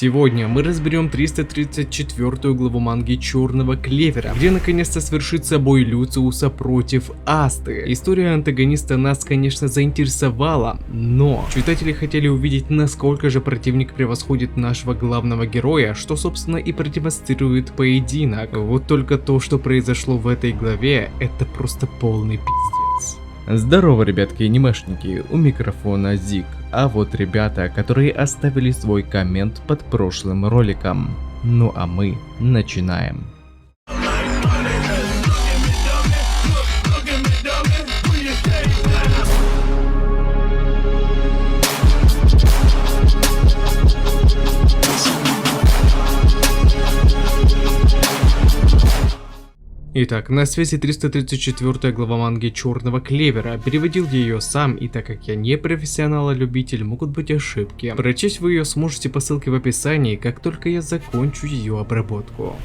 Сегодня мы разберем 334 главу манги Черного Клевера, где наконец-то свершится бой Люциуса против Асты. История антагониста нас, конечно, заинтересовала, но читатели хотели увидеть, насколько же противник превосходит нашего главного героя, что собственно и продемонстрирует поединок. Вот только то, что произошло в этой главе, это просто полный пиздец. Здорово, ребятки анимешники, у микрофона Зик. А вот ребята, которые оставили свой коммент под прошлым роликом. Ну а мы начинаем. Итак, на связи 334 глава манги Черного Клевера. Переводил я ее сам, и так как я не профессионал, а любитель, могут быть ошибки. Прочесть вы ее сможете по ссылке в описании, как только я закончу ее обработку.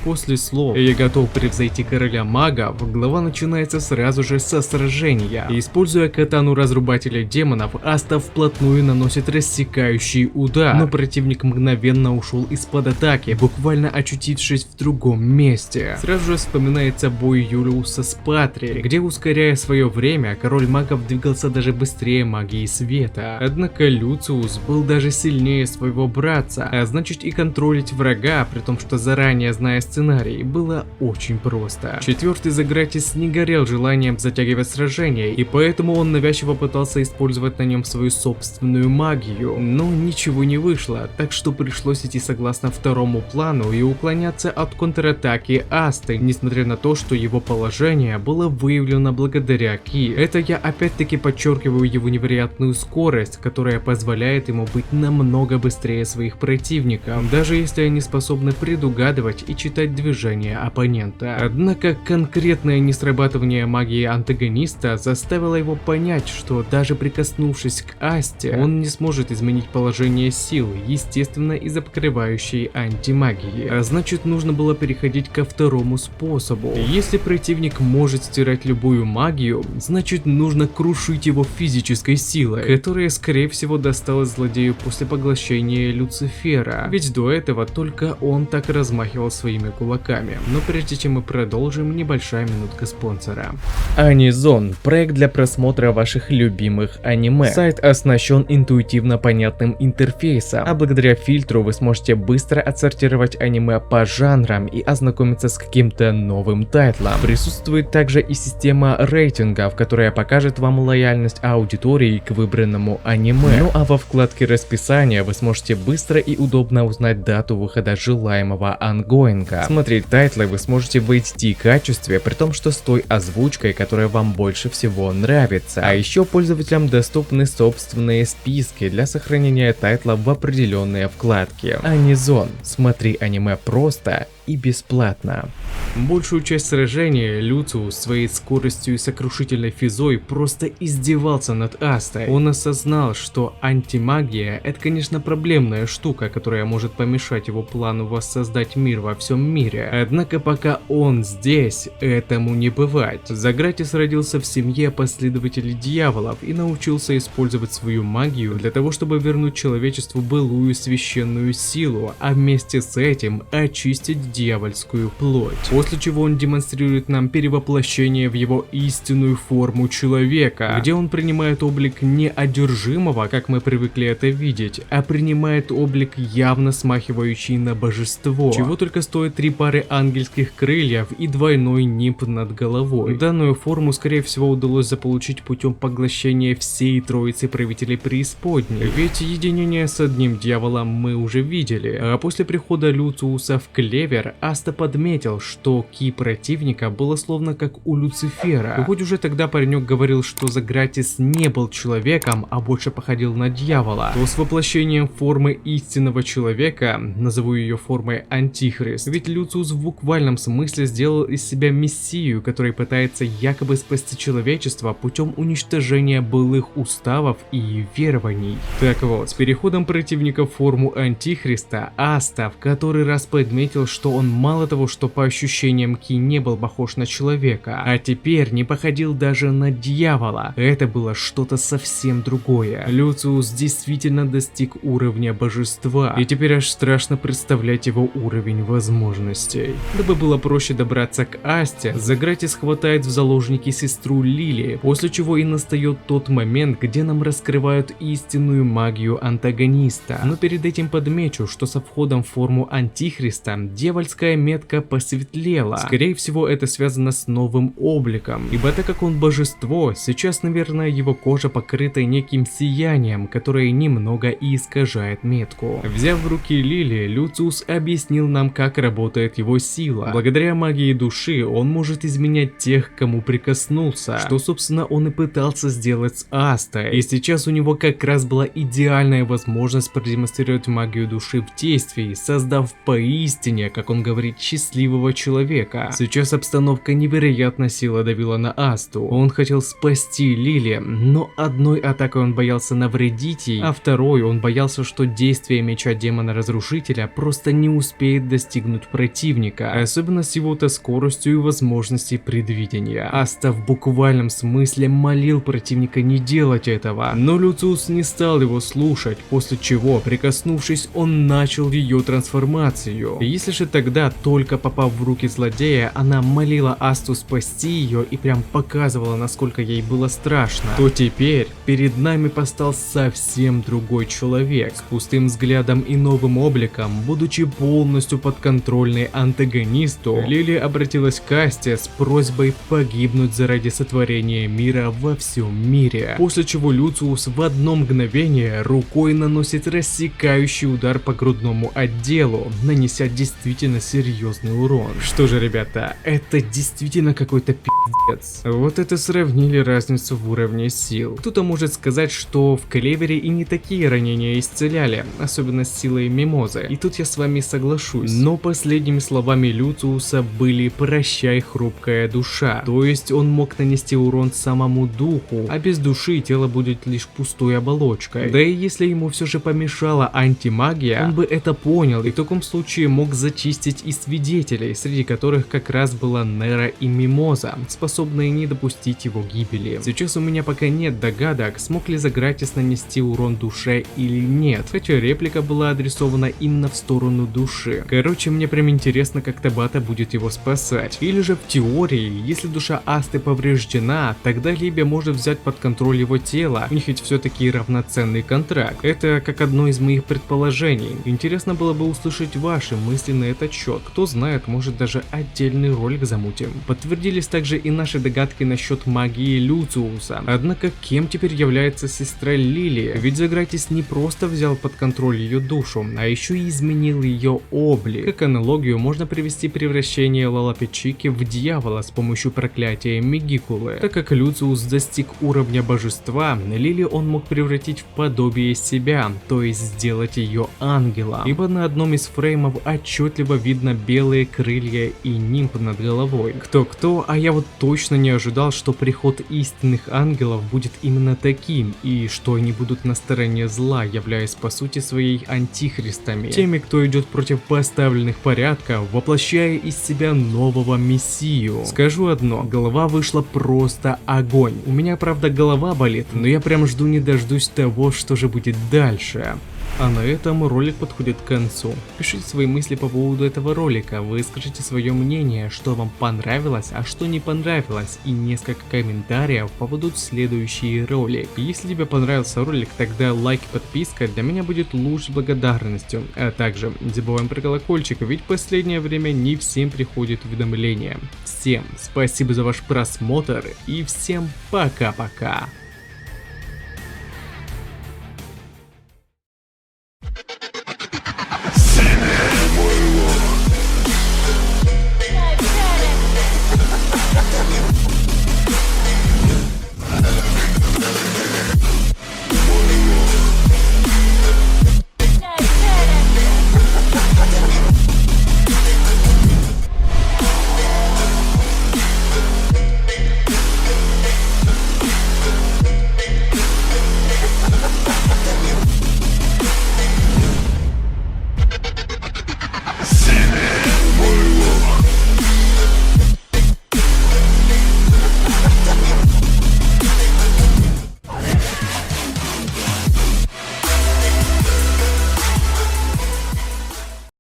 После слов «Я готов превзойти короля магов», глава начинается сразу же со сражения. Используя катану разрубателя демонов, Аста вплотную наносит рассекающий удар, но противник мгновенно ушел из-под атаки, буквально очутившись в другом месте. Сразу же вспоминается бой Юлиуса с Патри, где, ускоряя свое время, король магов двигался даже быстрее магии света. Однако Люциус был даже сильнее своего братца, а значит и контролить врага, при том, что заранее зная сценарий, было очень просто. Четвертый Загратис не горел желанием затягивать сражение, и поэтому он навязчиво пытался использовать на нем свою собственную магию, но ничего не вышло, так что пришлось идти согласно второму плану и уклоняться от контратаки Асты, несмотря на то, что его положение было выявлено благодаря Ки. Это я опять-таки подчеркиваю его невероятную скорость, которая позволяет ему быть намного быстрее своих противников, даже если они способны предугадывать и читать движения оппонента. Однако конкретное несрабатывание магии антагониста заставило его понять, что даже прикоснувшись к Асте, он не сможет изменить положение сил, естественно из-за покрывающей антимагии. А значит, нужно было переходить ко второму способу. Если противник может стирать любую магию, значит нужно крушить его физической силой, которая скорее всего досталась злодею после поглощения Люцифера, ведь до этого только он так размахивал своими кулаками. Но прежде чем мы продолжим, небольшая минутка спонсора. Анизон – проект для просмотра ваших любимых аниме. Сайт оснащен интуитивно понятным интерфейсом, а благодаря фильтру вы сможете быстро отсортировать аниме по жанрам и ознакомиться с каким-то новым тайтлом. Присутствует также и система рейтингов, которая покажет вам лояльность аудитории к выбранному аниме. Ну а во вкладке расписания вы сможете быстро и удобно узнать дату выхода желаемого ангоинга. Смотреть тайтлы вы сможете в HD качестве, при том, что с той озвучкой, которая вам больше всего нравится. А еще пользователям доступны собственные списки для сохранения тайтла в определенные вкладки. Анизон. Смотри аниме просто и бесплатно. Большую часть сражения Люциус своей скоростью и сокрушительной физой просто издевался над Астой. Он осознал, что антимагия — это, конечно, проблемная штука, которая может помешать его плану воссоздать мир во всем мире. Однако пока он здесь, этому не бывать. Загратис родился в семье последователей дьяволов и научился использовать свою магию для того, чтобы вернуть человечеству былую священную силу, а вместе с этим очистить дьявольскую плоть. После чего он демонстрирует нам перевоплощение в его истинную форму человека, где он принимает облик не одержимого, как мы привыкли это видеть, а принимает облик явно смахивающий на божество. Чего только стоит 3 пары ангельских крыльев и двойной нимб над головой. Данную форму, скорее всего, удалось заполучить путем поглощения всей троицы правителей преисподней, ведь единение с одним дьяволом мы уже видели, а после прихода Люциуса в Клевер Аста подметил, что ки противника было словно как у Люцифера. И хоть уже тогда паренек говорил, что Загратис не был человеком, а больше походил на дьявола, то с воплощением формы истинного человека, назову ее формой Антихрист, ведь Люциус в буквальном смысле сделал из себя мессию, который пытается якобы спасти человечество путем уничтожения былых уставов и верований. Так вот, с переходом противника в форму Антихриста, Аста в который раз подметил, что он мало того, что по ощущениям ощущениям Ки не был похож на человека, а теперь не походил даже на дьявола. Это было что-то совсем другое. Люциус действительно достиг уровня божества, и теперь аж страшно представлять его уровень возможностей. Дабы было проще добраться к Асте, Загратис хватает в заложники сестру Лили, после чего и настает тот момент, где нам раскрывают истинную магию антагониста. Но перед этим подмечу, что со входом в форму Антихриста дьявольская метка посветлела. Скорее всего, это связано с новым обликом, ибо так как он божество, сейчас, наверное, его кожа покрыта неким сиянием, которое немного и искажает метку. Взяв в руки Лили, Люциус объяснил нам, как работает его сила. Благодаря магии души он может изменять тех, к кому прикоснулся, что собственно он и пытался сделать с Астой. И сейчас у него как раз была идеальная возможность продемонстрировать магию души в действии, создав поистине, как он говорит, счастливого человека. Сейчас обстановка невероятно сильно давила на Асту. Он хотел спасти Лили, но одной атакой он боялся навредить ей, а второй он боялся, что действие меча демона-разрушителя просто не успеет достигнуть противника, особенно с его-то скоростью и возможностью предвидения. Аста в буквальном смысле молил противника не делать этого, но Люциус не стал его слушать, после чего, прикоснувшись, он начал ее трансформацию. Если же тогда, только попав в руки злодея, она молила Асту спасти ее и прям показывала, насколько ей было страшно, то теперь перед нами постал совсем другой человек, с пустым взглядом и новым обликом. Будучи полностью подконтрольной антагонисту, Лили обратилась к Асте с просьбой погибнуть заради сотворения мира во всем мире, после чего Люциус в одно мгновение рукой наносит рассекающий удар по грудному отделу, нанеся действительно серьезный урон. Что же, ребята, это действительно какой-то пиздец. Вот это сравнили разницу в уровне сил. Кто-то может сказать, что в Клевере и не такие ранения исцеляли, особенно с силой мимозы, и тут я с вами соглашусь. Но последними словами Люциуса были «прощай, хрупкая душа», то есть он мог нанести урон самому духу, а без души тело будет лишь пустой оболочкой. Да и если ему все же помешала антимагия, он бы это понял и в таком случае мог зачистить и свидетелей, среди которых как раз была Нера и Мимоза, способные не допустить его гибели. Сейчас у меня пока нет догадок, смог ли Загратис нанести урон душе или нет, хотя реплика была адресована именно в сторону души. Короче, мне прям интересно, как Табата будет его спасать. Или же в теории, если душа Асты повреждена, тогда Либия может взять под контроль его тело, у них ведь все-таки равноценный контракт. Это как одно из моих предположений. Интересно было бы услышать ваши мысли на этот счет. Кто знает, может даже отдельный ролик замутим. Подтвердились также и наши догадки насчет магии Люциуса. Однако кем теперь является сестра Лили? Ведь Загратис не просто взял под контроль ее душу, а еще и изменил ее облик. Как аналогию можно привести превращение Лалапичики в дьявола с помощью проклятия Мегикулы. Так как Люциус достиг уровня божества, Лили он мог превратить в подобие себя, то есть сделать ее ангелом. Ибо на одном из фреймов отчетливо видно белые крылья и нимб над головой. Кто-кто, а я вот точно не ожидал, что приход истинных ангелов будет именно таким, и что они будут на стороне зла, являясь по сути своей антихристами. Теми, кто идет против поставленных порядков, воплощая из себя нового мессию. Скажу одно, голова вышла просто огонь. У меня, правда, голова болит, но я прям жду не дождусь того, что же будет дальше. А на этом ролик подходит к концу. Пишите свои мысли по поводу этого ролика, выскажите свое мнение, что вам понравилось, а что не понравилось, и несколько комментариев поведут следующий ролик. Если тебе понравился ролик, тогда лайк и подписка для меня будет лучшей благодарностью. А также не забываем про колокольчик, ведь в последнее время не всем приходит уведомления. Всем спасибо за ваш просмотр и всем пока-пока.